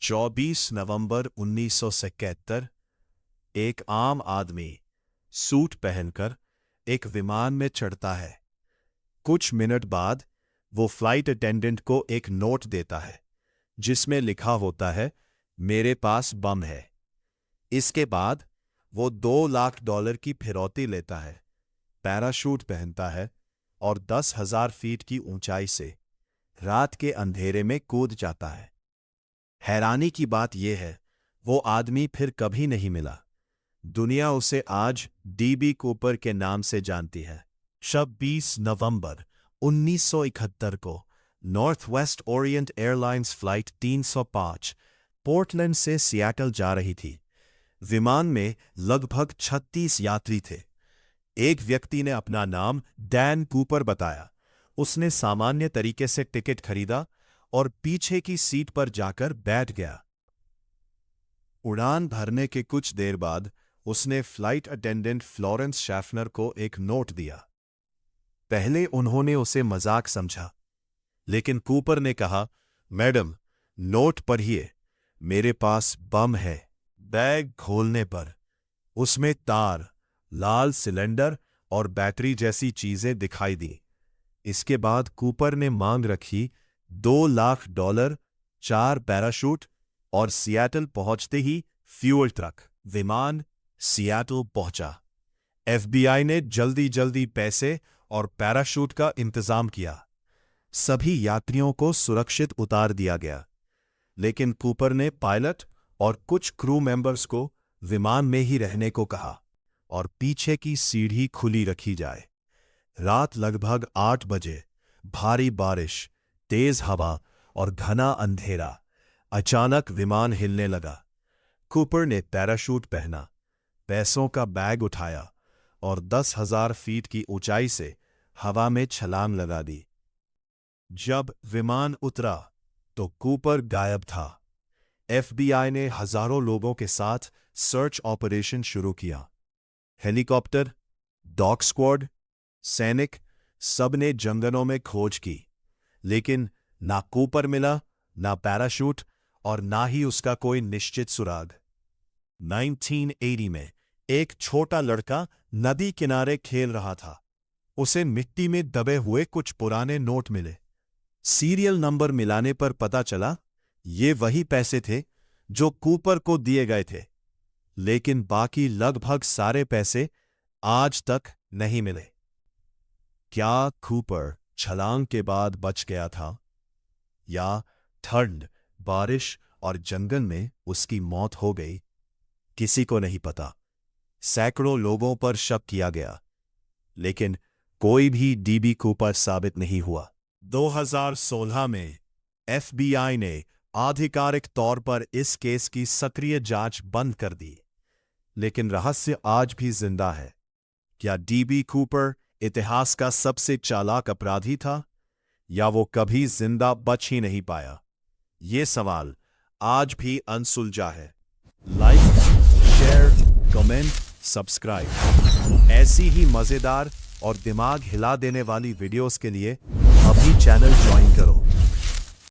24 नवंबर 1971 एक आम आदमी सूट पहनकर एक विमान में चढ़ता है। कुछ मिनट बाद वो फ्लाइट अटेंडेंट को एक नोट देता है जिसमें लिखा होता है, मेरे पास बम है। इसके बाद वो $2 लाख की फिरौती लेता है, पैराशूट पहनता है और 10,000 फीट की ऊंचाई से रात के अंधेरे में कूद जाता है। हैरानी की बात यह है, वो आदमी फिर कभी नहीं मिला। दुनिया उसे आज डीबी कूपर के नाम से जानती है। 26 नवंबर 1971 को north west Orient airlines flight 305 Portland से सियाटल जा रही थी। विमान में लगभग 36 यात्री थे। एक व्यक्ति ने अपना नाम डैन कूपर बताया। उसने सामान्य तरीके से टिकट खरीदा और पीछे की सीट पर जाकर बैठ गया। उड़ान भरने के कुछ देर बाद उसने फ्लाइट अटेंडेंट फ्लोरेंस शैफनर को एक नोट दिया। पहले उन्होंने उसे मजाक समझा, लेकिन कूपर ने कहा, मैडम, नोट पढ़िए, मेरे पास बम है। बैग खोलने पर उसमें तार, लाल सिलेंडर और बैटरी जैसी चीजें दिखाई दी। इसके बाद कूपर ने मांग रखी $2 लाख, 4 पैराशूट और सियाटल पहुंचते ही फ्यूल ट्रक। विमान सियाटल पहुंचा। FBI ने जल्दी जल्दी पैसे और पैराशूट का इंतजाम किया। सभी यात्रियों को सुरक्षित उतार दिया गया, लेकिन कूपर ने पायलट और कुछ क्रू मेंबर्स को विमान में ही रहने को कहा और पीछे की सीढ़ी खुली रखी जाए। रात लगभग 8 बजे भारी बारिश, तेज हवा और घना अंधेरा। अचानक विमान हिलने लगा। कूपर ने पैराशूट पहना, पैसों का बैग उठाया और 10,000 फीट की ऊंचाई से हवा में छलांग लगा दी। जब विमान उतरा तो कूपर गायब था। FBI ने हजारों लोगों के साथ सर्च ऑपरेशन शुरू किया। हेलीकॉप्टर, डॉग स्क्वाड, सैनिक, सब ने जंगलों में खोज की, लेकिन ना कूपर मिला, ना पैराशूट और ना ही उसका कोई निश्चित सुराग। 1980 में एक छोटा लड़का नदी किनारे खेल रहा था। उसे मिट्टी में दबे हुए कुछ पुराने नोट मिले। सीरियल नंबर मिलाने पर पता चला ये वही पैसे थे जो कूपर को दिए गए थे, लेकिन बाकी लगभग सारे पैसे आज तक नहीं मिले। क्या कूपर छलांग के बाद बच गया था, या ठंड, बारिश और जंगल में उसकी मौत हो गई? किसी को नहीं पता। सैकड़ों लोगों पर शक किया गया, लेकिन कोई भी डीबी कूपर साबित नहीं हुआ। 2016 में FBI ने आधिकारिक तौर पर इस केस की सक्रिय जांच बंद कर दी, लेकिन रहस्य आज भी जिंदा है। क्या डीबी कूपर इतिहास का सबसे चालाक अपराधी था, या वो कभी जिंदा बच ही नहीं पाया? ये सवाल आज भी अनसुलझा है। Like, share, comment, subscribe. ऐसी ही मजेदार और दिमाग हिला देने वाली वीडियोस के लिए अभी चैनल ज्वाइन करो।